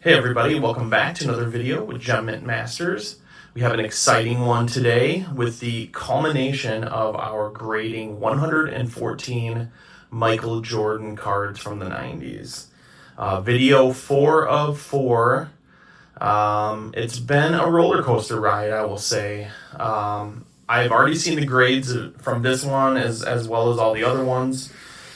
Hey everybody, welcome back to another video with Gem Mint Masters. We have an exciting one today with the culmination of our grading 114 Michael Jordan cards from the 90s. Video 4 of 4. It's been a roller coaster ride, I will say. I've already seen the grades from this one as well as all the other ones.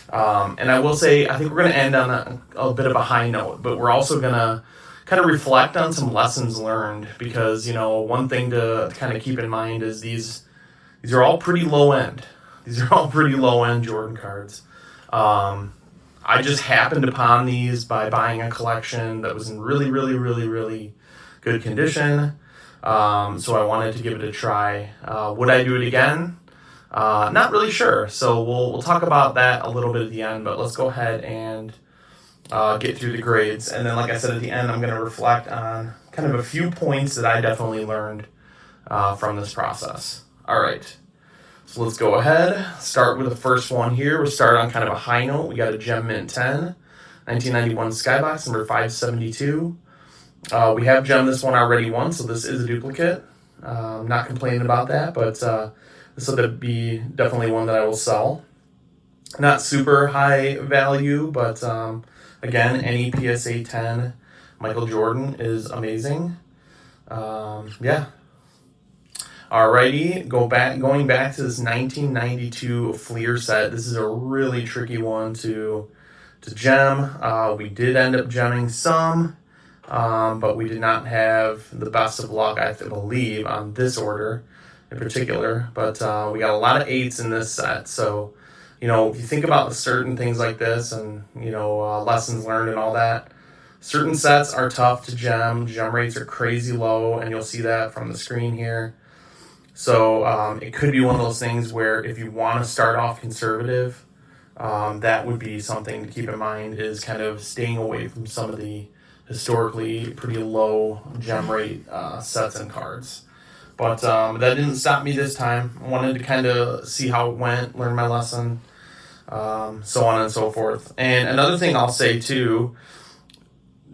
And I will say, I think we're going to end on a bit of a high note, but we're also going to kind of reflect on some lessons learned because, one thing to kind of keep in mind is these are all pretty low end. These are all pretty low end Jordan cards. I just happened upon these by buying a collection that was in really, really, really, really good condition. So I wanted to give it a try. Would I do it again? Not really sure. So we'll talk about that a little bit at the end, but let's go ahead and get through the grades. And then, like I said, at the end, I'm going to reflect on kind of a few points that I definitely learned from this process. All right. So let's go ahead. Start with the first one here. We'll start on kind of a high note. We got a Gem Mint 10, 1991 Skybox, number 572. We have gemmed this one already once, so this is a duplicate. Not complaining about that, but this will be definitely one that I will sell. Not super high value, but again, any PSA 10 Michael Jordan is amazing. Yeah. Alrighty, going back to this 1992 Fleer set. This is a really tricky one to gem. We did end up gemming some, but we did not have the best of luck, I believe, on this order in particular. But we got a lot of 8s in this set, so if you think about certain things like this and lessons learned and all that, certain sets are tough to gem. Gem rates are crazy low, and you'll see that from the screen here. So it could be one of those things where if you want to start off conservative, that would be something to keep in mind, is kind of staying away from some of the historically pretty low gem rate sets and cards. But that didn't stop me this time. I wanted to kind of see how it went, learn my lesson, so on and so forth. And another thing I'll say too,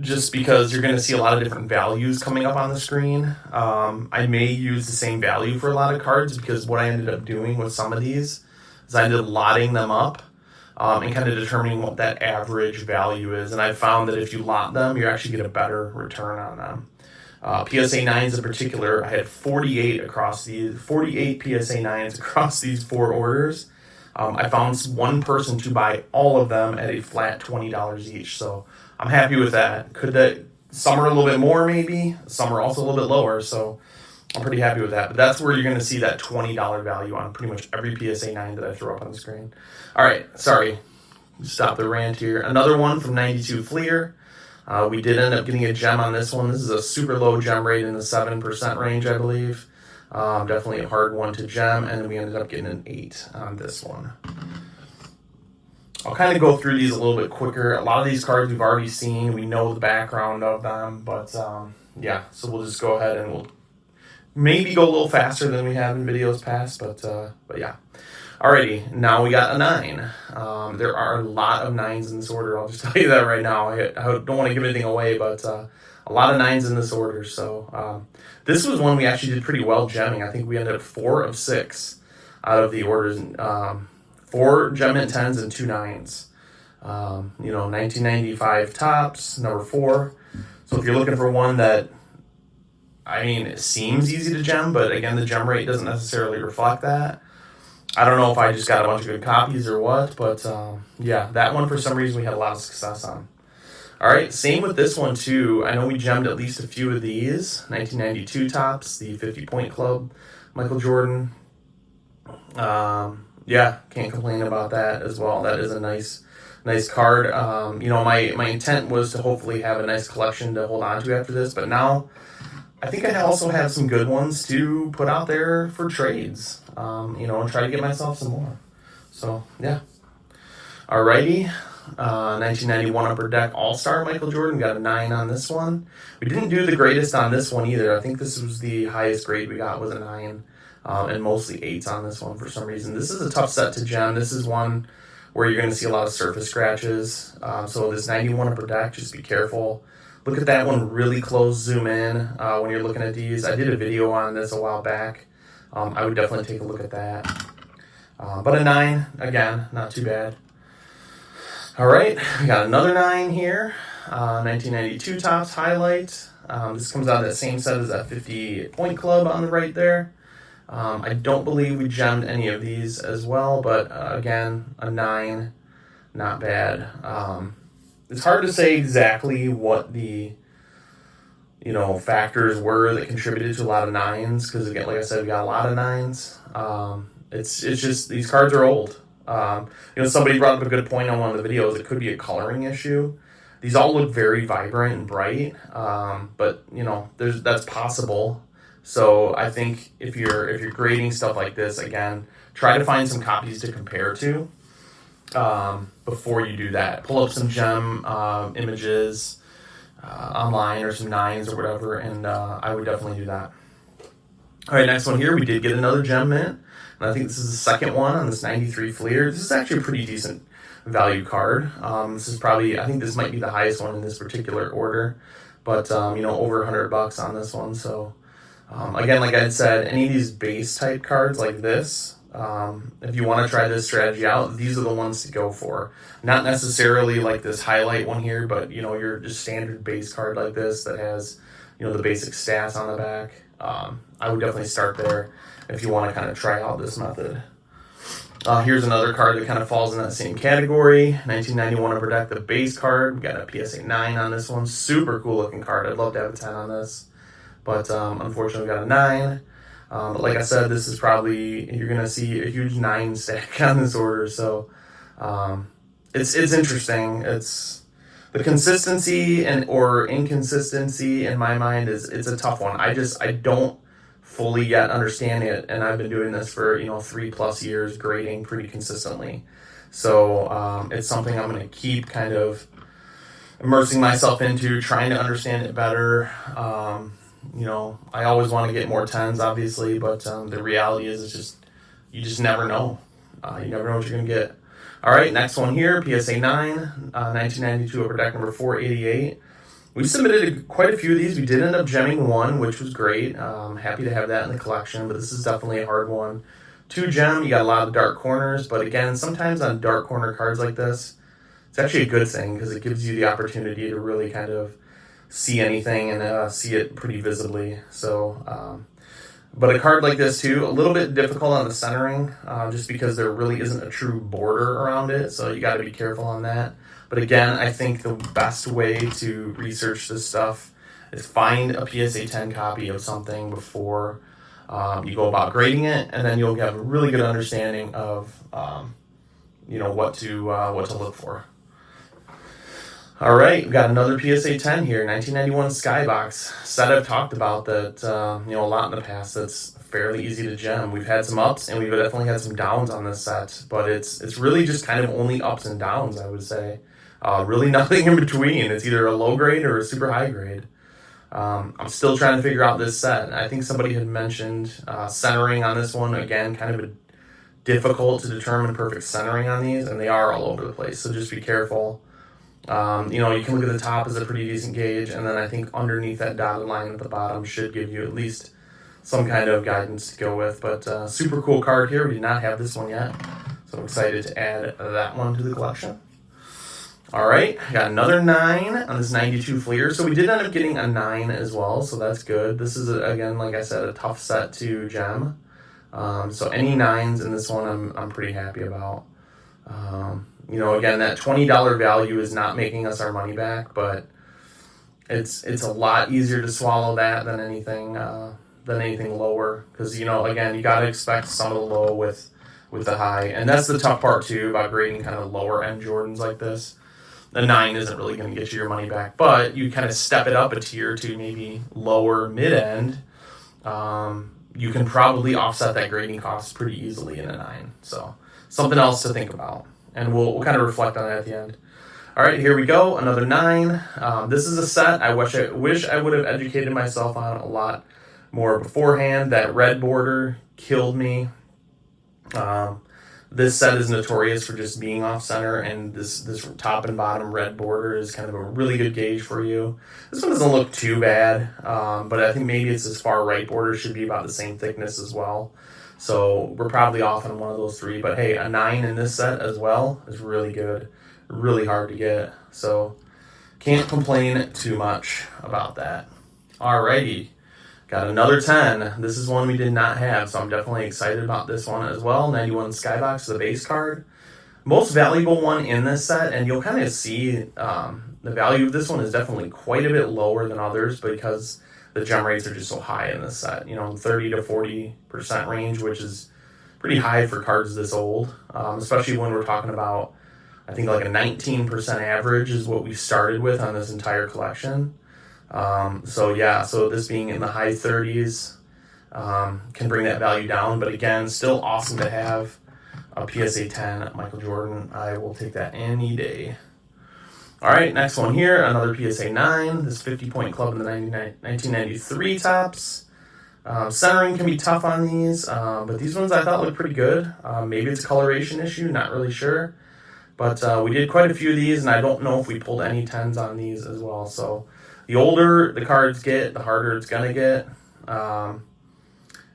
just because you're going to see a lot of different values coming up on the screen, I may use the same value for a lot of cards, because what I ended up doing with some of these is I ended up lotting them up and kind of determining what that average value is. And I found that if you lot them, you actually get a better return on them. PSA 9s in particular, I had 48 PSA 9s across these 4 orders. I found one person to buy all of them at a flat $20 each. So I'm happy with that. Some are a little bit more maybe, some are also a little bit lower. So I'm pretty happy with that. But that's where you're going to see that $20 value on pretty much every PSA 9 that I throw up on the screen. All right, sorry. Stop the rant here. Another one from 92 Fleer. We did end up getting a gem on this one. This is a super low gem rate in the 7% range, I believe. Definitely a hard one to gem, and then we ended up getting an 8 on this one. I'll kind of go through these a little bit quicker. A lot of these cards we've already seen. We know the background of them, but yeah, so we'll just go ahead and we'll maybe go a little faster than we have in videos past, but yeah. Alrighty, now we got a 9. There are a lot of 9s in this order. I'll just tell you that right now. I don't want to give anything away, but a lot of 9s in this order. So this was one we actually did pretty well gemming. I think we ended up 4 of 6 out of the orders. 4 Gem Mint 10s and 2 9s. 1995 tops, number 4. So if you're looking for one that, it seems easy to gem, but again, the gem rate doesn't necessarily reflect that. I don't know if I just got a bunch of good copies or what, but yeah, that one for some reason we had a lot of success on. All right, same with this one too. I know we gemmed at least a few of these. 1992 tops, the 50-point club, Michael Jordan. Yeah, can't complain about that as well. That is a nice card. My intent was to hopefully have a nice collection to hold on to after this, but now I think I also have some good ones to put out there for trades, and try to get myself some more. So, yeah. Alrighty. 1991 Upper Deck All-Star Michael Jordan. Got a 9 on this one. We didn't do the greatest on this one either. I think this was the highest grade we got was a 9, and mostly 8s on this one for some reason. This is a tough set to gem. This is one where you're going to see a lot of surface scratches. So this 91 Upper Deck, just be careful. look at that one really close, zoom in when you're looking at these. I did a video on this a while back. I would definitely take a look at that. But a 9, again, not too bad. All right, we got another 9 here. 1992 Topps highlight. This comes out of that same set as that 50 Point Club on the right there. I don't believe we gemmed any of these as well, but again, a 9, not bad. It's hard to say exactly what the factors were that contributed to a lot of 9s, because again, like I said, we got a lot of 9s. It's just these cards are old. Somebody brought up a good point on one of the videos. It could be a coloring issue. These all look very vibrant and bright, but that's possible. So I think if you're grading stuff like this, again, try to find some copies to compare to before you do that. Pull up some gem images online or some 9s or whatever, and I would definitely do that. All right, next one here, we did get another gem mint, and I think this is the second one on this 93 Fleer. This is actually a pretty decent value card. This is probably, I think this might be the highest one in this particular order, but over $100 on this one. So again, like I had said, any of these base type cards like this, if you want to try this strategy out, these are the ones to go for. Not necessarily like this highlight one here, but your just standard base card like this that has the basic stats on the back. I would definitely start there if you want to kind of try out this method. Here's another card that kind of falls in that same category. 1991 Upper Deck, the base card. We got a PSA 9 on this one. Super cool looking card. I'd love to have a 10 on this, but unfortunately we got a 9. But like I said, this is probably, you're going to see a huge 9 stack on this order. So it's interesting. It's the consistency or inconsistency in my mind it's a tough one. I don't fully yet understand it, and I've been doing this for 3+ years, grading pretty consistently. So it's something I'm going to keep kind of immersing myself into, trying to understand it better. I always want to get more 10s, obviously, but the reality is you just never know. You never know what you're going to get. All right, next one here, PSA 9, 1992 Upper Deck number 488. We submitted quite a few of these. We did end up gemming one, which was great. Happy to have that in the collection, but this is definitely a hard one. 2 gem, you got a lot of dark corners, but again, sometimes on dark corner cards like this, it's actually a good thing because it gives you the opportunity to really kind of see anything and see it pretty visibly. So, but a card like this too, a little bit difficult on the centering, just because there really isn't a true border around it. So you got to be careful on that. But again, I think the best way to research this stuff is find a PSA 10 copy of something before you go about grading it, and then you'll have a really good understanding of what to look for. All right, we've got another PSA 10 here, 1991 Skybox set I've talked about that a lot in the past. That's fairly easy to gem. We've had some ups and we've definitely had some downs on this set, but it's really just kind of only ups and downs, I would say. Really nothing in between. It's either a low grade or a super high grade. I'm still trying to figure out this set. I think somebody had mentioned centering on this one. Again, kind of difficult to determine perfect centering on these, and they are all over the place, so just be careful. You can look at the top as a pretty decent gauge, and then I think underneath that dotted line at the bottom should give you at least some kind of guidance to go with. But super cool card here. We did not have this one yet, so I'm excited to add that one to the collection. All right, got another 9 on this 92 Fleer. So we did end up getting a 9 as well, so that's good. This is, again, like I said, a tough set to gem. So any 9s in this one I'm pretty happy about. Again, that $20 value is not making us our money back, but it's a lot easier to swallow that than anything lower. Because, again, you got to expect some of the low with the high. And that's the tough part, too, about grading kind of lower end Jordans like this. The 9 isn't really going to get you your money back, but you kind of step it up a tier to maybe lower mid-end. You can probably offset that grading cost pretty easily in a 9. So something else to think about. And we'll kind of reflect on that at the end. All right, here we go. Another 9. This is a set I wish I would have educated myself on a lot more beforehand. That red border killed me. This set is notorious for just being off center, and this top and bottom red border is kind of a really good gauge for you. This one doesn't look too bad, but I think maybe it's this far right border should be about the same thickness as well. So we're probably off on one of those three. But hey, a 9 in this set as well is really good, really hard to get. So can't complain too much about that. Alrighty. Got another 10. This is one we did not have, so I'm definitely excited about this one as well. 91 Skybox, the base card. Most valuable one in this set, and you'll kind of see the value of this one is definitely quite a bit lower than others because the gem rates are just so high in this set. 30 to 40% range, which is pretty high for cards this old, especially when we're talking about, I think like a 19% average is what we started with on this entire collection. So this being in the high 30s can bring that value down, but again, still awesome to have a PSA 10 Michael Jordan. I will take that any day. All right, next one here, another PSA 9, this 50-point club in the 1993 tops. Centering can be tough on these, but these ones I thought looked pretty good. Maybe it's a coloration issue, not really sure. But we did quite a few of these, and I don't know if we pulled any 10s on these as well. So the older the cards get, the harder it's going to get.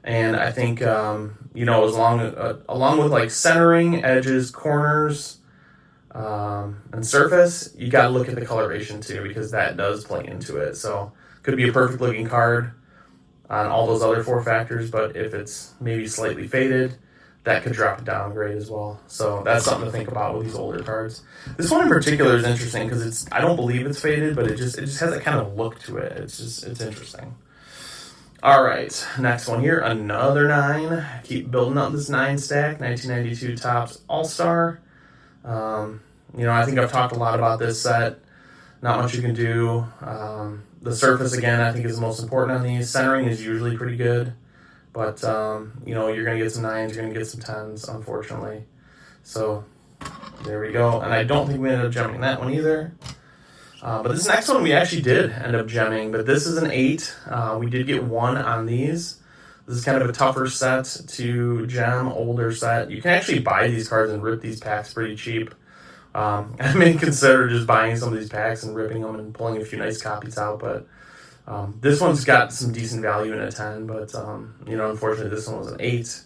And I think, along with like centering, edges, corners, and surface, you got to look at the coloration too, because that does play into it. So could be a perfect looking card on all those other 4 factors, but if it's maybe slightly faded, that could drop it down grade as well. So that's something to think about with these older cards. This one in particular is interesting because I don't believe it's faded, but it just has that kind of look to it. It's interesting. All right, next one here, another 9. Keep building up this 9 stack, 1992 Topps All-Star. I think I've talked a lot about this set. Not much you can do. The surface, again, I think is the most important on these. Centering is usually pretty good. But, you're going to get some 9s, you're going to get some 10s, unfortunately. So, there we go. And I don't think we ended up gemming that one either. But this next one we actually did end up gemming, but this is an 8. We did get 1 on these. This is kind of a tougher set to gem, older set. You can actually buy these cards and rip these packs pretty cheap. I may consider just buying some of these packs and ripping them and pulling a few nice copies out, but this one's got some decent value in a 10, but, unfortunately this one was an 8.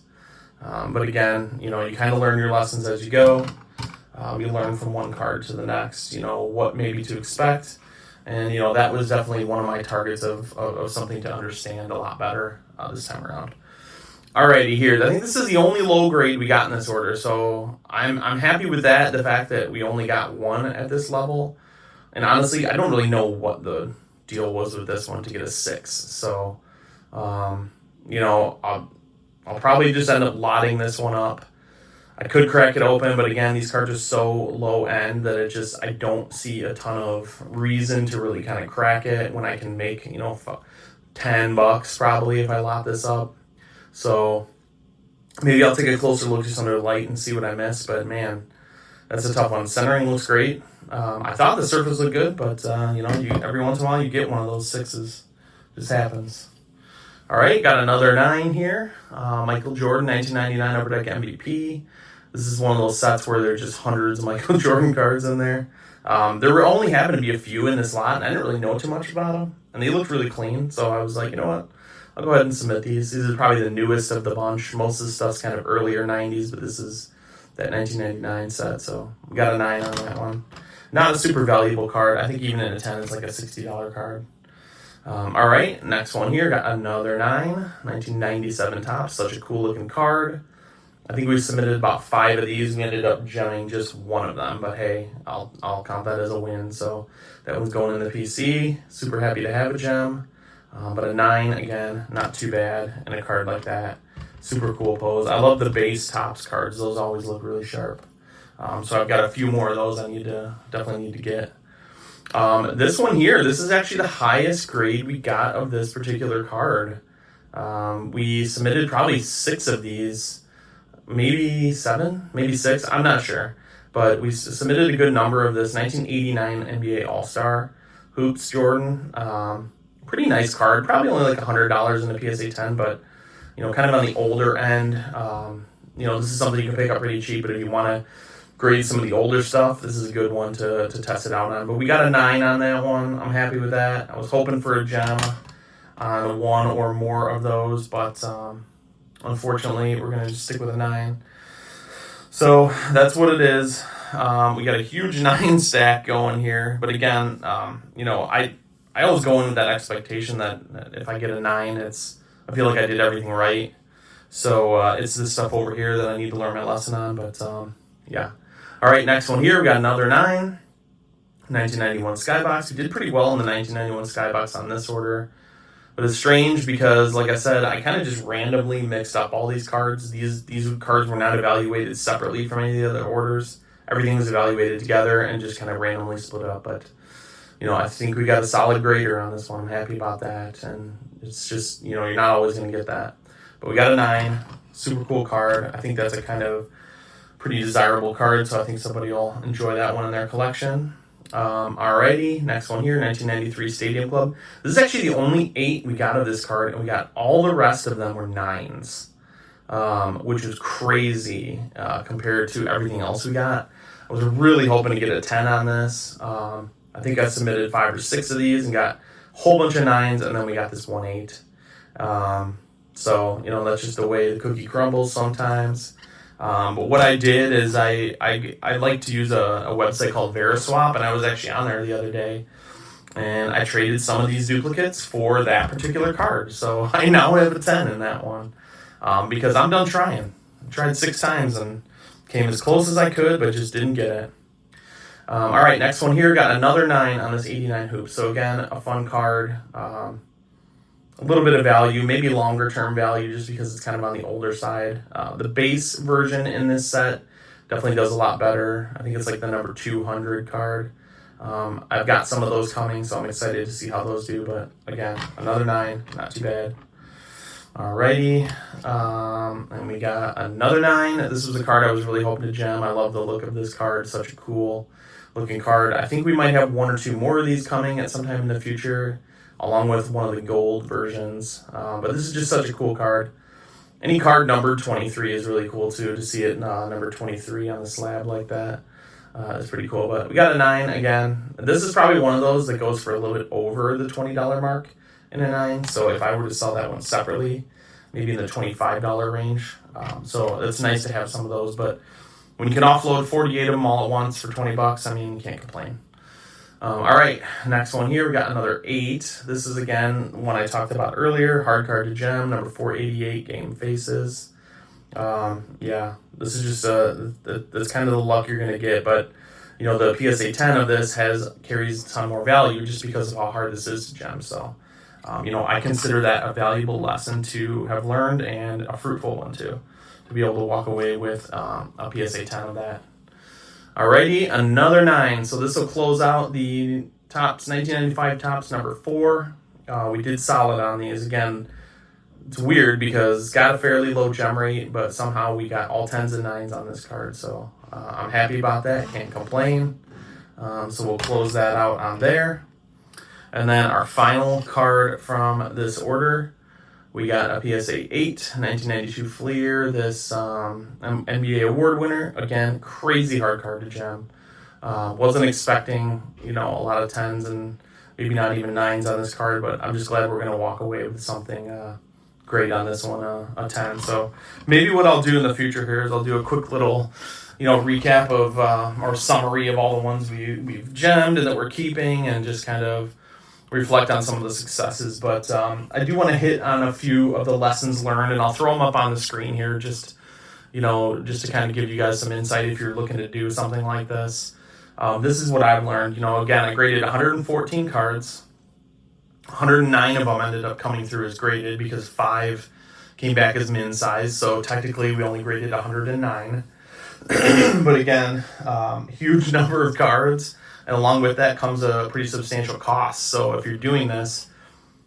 But again, you kind of learn your lessons as you go. You learn from one card to the next, what maybe to expect. And, that was definitely one of my targets of something to understand a lot better this time around. Alrighty, here. I think this is the only low grade we got in this order, so I'm happy with that, the fact that we only got 1 at this level. And honestly, I don't really know what the deal was with this one to get a 6. So, I'll probably just end up lotting this one up. I could crack it open, but again, these cards are so low end that I don't see a ton of reason to really kind of crack it when I can make, $10 probably if I lot this up. So maybe I'll take a closer look just under the light and see what I missed, but man, that's a tough one. Centering looks great. I thought the surface looked good, but every once in a while you get one of those 6s. Just happens. All right, got another 9 here. Michael Jordan, 1999 Upper Deck MVP. This is one of those sets where there's just hundreds of Michael Jordan cards in there. There only happened to be a few in this lot, and I didn't really know too much about them. And they looked really clean, so I was like, you know what? I'll go ahead and submit these. These are probably the newest of the bunch. Most of the stuff's kind of earlier 90s, but this is that 1999 set, so we got a 9 on that one. Not a super valuable card. I think even in a 10, it's like a $60 card. All right, next one here. Got another 9, 1997 Topps. Such a cool looking card. I think we submitted about 5 of these. We ended up gemming just 1 of them, but hey, I'll count that as a win. So that one's going in the PC. Super happy to have a gem. But a 9, again, not too bad in a card like that. Super cool pose. I love the base Topps cards. Those always look really sharp. So I've got a few more of those I definitely need to get. This one here, this is actually the highest grade we got of this particular card. We submitted probably 6 of these, maybe 7, maybe 6, I'm not sure. But we submitted a good number of this 1989 NBA All-Star Hoops Jordan. Pretty nice card, probably only like $100 in a PSA 10, but kind of on the older end. this is something you can pick up pretty cheap, but if you want to grade some of the older stuff, this is a good one to test it out on. But we got a 9 on that one. I'm happy with that. I was hoping for a gem on one or more of those, but unfortunately, we're going to just stick with a 9. So that's what it is. We got a huge 9 stack going here. But again, I always go in with that expectation that if I get a 9, I feel like I did everything right. So it's this stuff over here that I need to learn my lesson on. But yeah. All right, next one here. We got another 9. 1991 Skybox. We did pretty well in the 1991 Skybox on this order. But it's strange because, like I said, I kind of just randomly mixed up all these cards. These cards were not evaluated separately from any of the other orders. Everything was evaluated together and just kind of randomly split up. But, I think we got a solid grader on this one. I'm happy about that. And it's just, you're not always going to get that. But we got a 9. Super cool card. I think that's a kind of pretty desirable card, so I think somebody will enjoy that one in their collection. Alrighty, next one here, 1993 Stadium Club. This is actually the only 8 we got of this card, and we got all the rest of them were 9s, which is crazy compared to everything else we got. I was really hoping to get a 10 on this. I think I submitted 5 or 6 of these and got a whole bunch of 9s, and then we got this 1 8. So, that's just the way the cookie crumbles sometimes. But what I did is I like to use a website called Veriswap, and I was actually on there the other day, and I traded some of these duplicates for that particular card. So I now have a 10 in that one because I'm done trying. I tried 6 times and came as close as I could, but just didn't get it. All right, next one here, got another 9 on this 89 hoop. So again, a fun card. A little bit of value, maybe longer term value just because it's kind of on the older side. The base version in this set definitely does a lot better. I think it's like the number 200 card. I've got some of those coming, so I'm excited to see how those do. But again, another 9, not too bad. Alrighty, and we got another 9. This was a card I was really hoping to gem. I love the look of this card, such a cool looking card. I think we might have 1 or 2 more of these coming at some time in the future, along with one of the gold versions. But this is just such a cool card. Any card numbered 23 is really cool too, to see it number 23 on the slab like that. It's pretty cool. But we got a 9 again. This is probably one of those that goes for a little bit over the $20 mark in a 9. So if I were to sell that one separately, maybe in the $25 range. So it's nice to have some of those. But when you can offload 48 of them all at once for $20, I mean, you can't complain. All right, next one here, we got another 8. This is, again, one I talked about earlier, hard card to gem, number 488, Game Faces. Yeah, this is just, that's kind of the luck you're going to get, but, the PSA 10 of this carries a ton more value just because of how hard this is to gem, so, I consider that a valuable lesson to have learned and a fruitful one, too, to be able to walk away with a PSA 10 of that. Alrighty, another 9. So this will close out the Topps 1995 Topps number 4. We did solid on these. Again, it's weird because it's got a fairly low gem rate, but somehow we got all 10s and 9s on this card. So I'm happy about that. Can't complain. So we'll close that out on there. And then our final card from this order, we got a PSA 8, 1992 Fleer, this NBA award winner. Again, crazy hard card to gem. Wasn't expecting, a lot of 10s and maybe not even 9s on this card, but I'm just glad we're going to walk away with something great on this one, a 10. So maybe what I'll do in the future here is I'll do a quick little, recap of or summary of all the ones we've gemmed and that we're keeping, and just kind of reflect on some of the successes. But I do want to hit on a few of the lessons learned, and I'll throw them up on the screen here just to kind of give you guys some insight if you're looking to do something like this. This is what I've learned. Again, I graded 114 cards. 109 of them ended up coming through as graded because 5 came back as min size. So technically we only graded 109. But again, huge number of cards. And along with that comes a pretty substantial cost. So if you're doing this,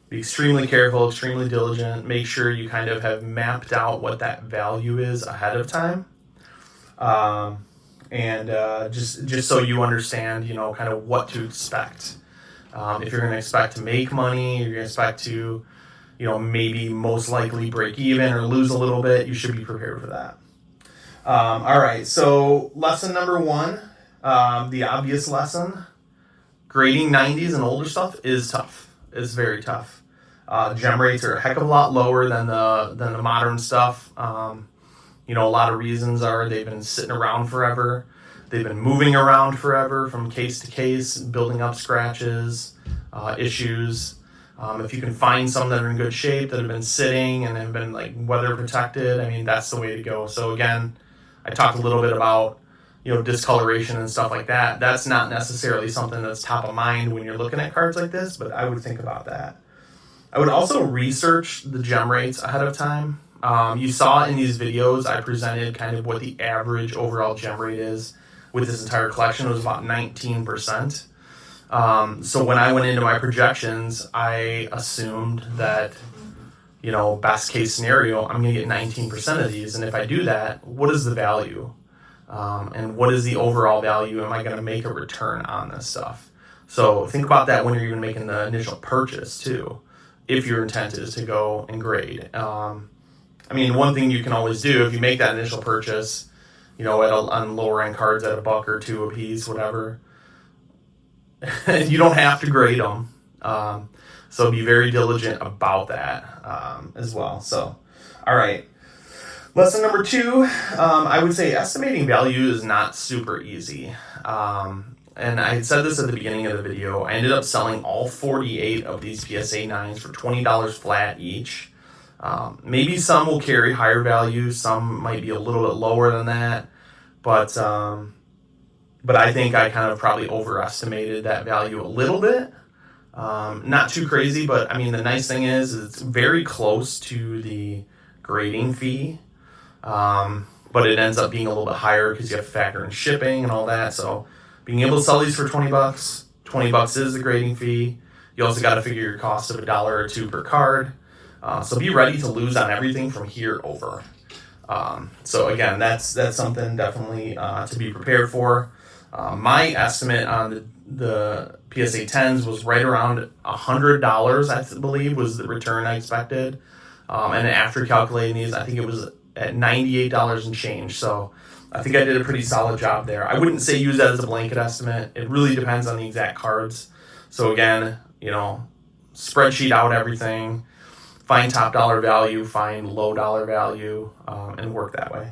be extremely careful, extremely diligent. Make sure you kind of have mapped out what that value is ahead of time. Just so you understand, kind of what to expect. If you're going to expect to make money, you're going to expect to, maybe most likely break even or lose a little bit, you should be prepared for that. All right, so lesson number one, the obvious lesson, grading 90s and older stuff is tough. It's very tough. Gem rates are a heck of a lot lower than the modern stuff. A lot of reasons are they've been sitting around forever. They've been moving around forever from case to case, building up scratches, issues. If you can find some that are in good shape that have been sitting and have been like weather protected, I mean, that's the way to go. So again, I talked a little bit about, discoloration and stuff like that. That's not necessarily something that's top of mind when you're looking at cards like this, but I would think about that. I would also research the gem rates ahead of time. You saw in these videos, I presented kind of what the average overall gem rate is with this entire collection. It was about 19%. So when I went into my projections, I assumed that, best case scenario, I'm going to get 19% of these. And if I do that, what is the value? And what is the overall value? Am I going to make a return on this stuff? So think about that when you're even making the initial purchase too, if your intent is to go and grade. One thing you can always do if you make that initial purchase, on lower end cards at $1 or $2 a piece, whatever, you don't have to grade them. So be very diligent about that as well. So, all right. Lesson number two, I would say estimating value is not super easy. And I had said this at the beginning of the video. I ended up selling all 48 of these PSA 9s for $20 flat each. Maybe some will carry higher value. Some might be a little bit lower than that. But I think I kind of probably overestimated that value a little bit. Not too crazy, but the nice thing is it's very close to the grading fee. But it ends up being a little bit higher because you have to factor in shipping and all that. So being able to sell these for $20, $20 is the grading fee. You also got to figure your cost of $1 or $2 per card. So be ready to lose on everything from here over. So again, that's something definitely to be prepared for. My estimate on the PSA 10s was right around $100, I believe, was the return I expected. And after calculating these, I think it was at $98 and change. So I think I did a pretty solid job there. I wouldn't say use that as a blanket estimate. It really depends on the exact cards. So again, spreadsheet out everything, find top dollar value, find low dollar value, and work that way.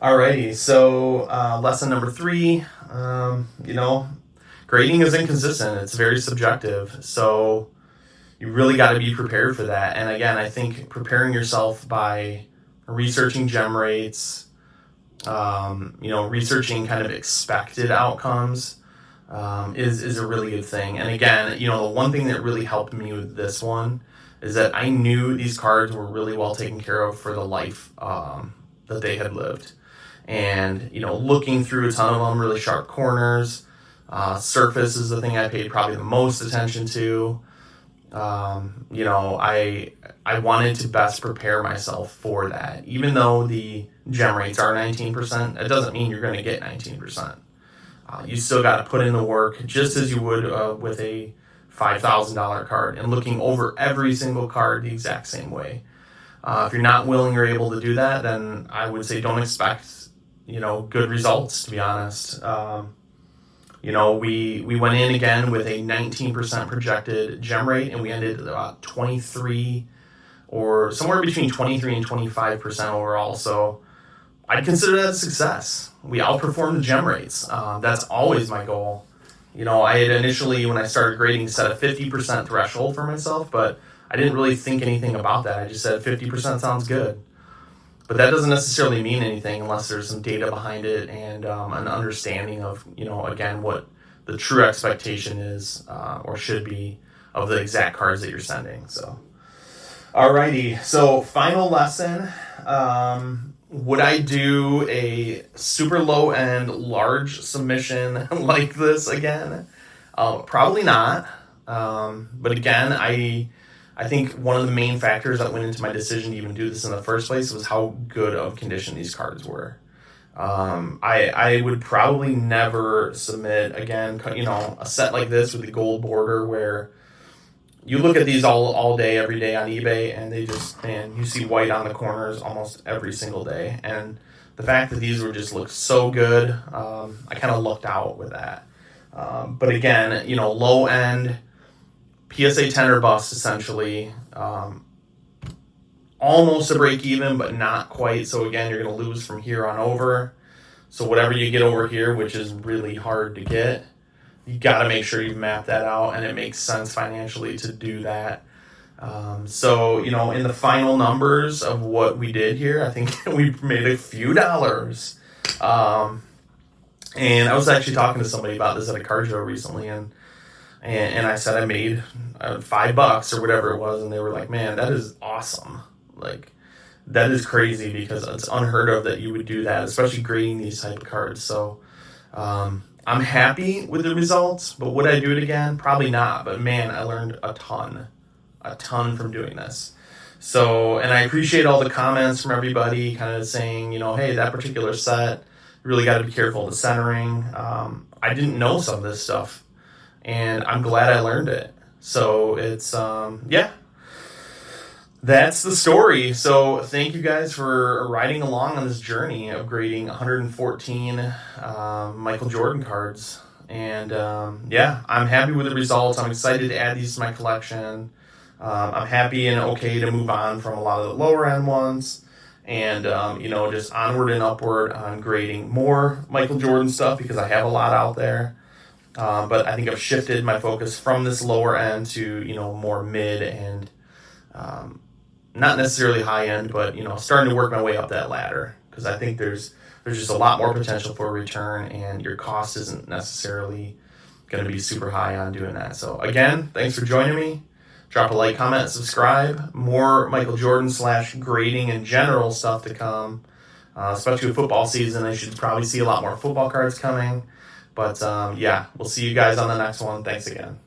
Alrighty, so lesson number three, grading is inconsistent. It's very subjective. So you really got to be prepared for that. And again, I think preparing yourself by researching gem rates, researching kind of expected outcomes is a really good thing. And again, the one thing that really helped me with this one is that I knew these cards were really well taken care of for the life that they had lived. And, looking through a ton of them, really sharp corners, surface is the thing I paid probably the most attention to. I wanted to best prepare myself for that. Even though the gem rates are 19%, it doesn't mean you're going to get 19%. You still got to put in the work just as you would with a $5,000 card and looking over every single card the exact same way. If you're not willing or able to do that, then I would say don't expect, good results, to be honest. We went in again with a 19% projected gem rate, and we ended at about 23 or somewhere between 23 and 25% overall. So I'd consider that a success. We outperformed the gem rates. That's always my goal. I had initially, when I started grading, set a 50% threshold for myself, but I didn't really think anything about that. I just said 50% sounds good. But that doesn't necessarily mean anything unless there's some data behind it and an understanding of, again, what the true expectation is or should be of the exact cards that you're sending. So, alrighty. So, final lesson. Would I do a super low end large submission like this again? Probably not. But again, I think one of the main factors that went into my decision to even do this in the first place was how good of condition these cards were. I would probably never submit again, a set like this with the gold border where, you look at these all day, every day on eBay, and they just, man, you see white on the corners almost every single day. And the fact that these were just look so good, I kind of lucked out with that. But again, low end, PSA 10 or bust, essentially. Almost a break even, but not quite. So again, you're going to lose from here on over. So whatever you get over here, which is really hard to get, you got to make sure you map that out, and it makes sense financially to do that. So, in the final numbers of what we did here, I think we made a few dollars. And I was actually talking to somebody about this at a car show recently, and I said I made $5 or whatever it was, and they were like, man, that is awesome. Like, that is crazy, because it's unheard of that you would do that, especially grading these type of cards. So I'm happy with the results, but would I do it again? Probably not. But man, I learned a ton from doing this. So, and I appreciate all the comments from everybody kind of saying, hey, that particular set, you really got to be careful of the centering. I didn't know some of this stuff, and I'm glad I learned it. So it's, that's the story. So thank you guys for riding along on this journey of grading 114 Michael Jordan cards. And I'm happy with the results. I'm excited to add these to my collection. I'm happy and okay to move on from a lot of the lower end ones. And, just onward and upward on grading more Michael Jordan stuff, because I have a lot out there. But I think I've shifted my focus from this lower end to, more mid and not necessarily high end, but starting to work my way up that ladder, because I think there's just a lot more potential for a return, and your cost isn't necessarily going to be super high on doing that. So again, thanks for joining me. Drop a like, comment, subscribe. More Michael Jordan / grading and general stuff to come, especially with football season. I should probably see a lot more football cards coming. But we'll see you guys on the next one. Thanks again.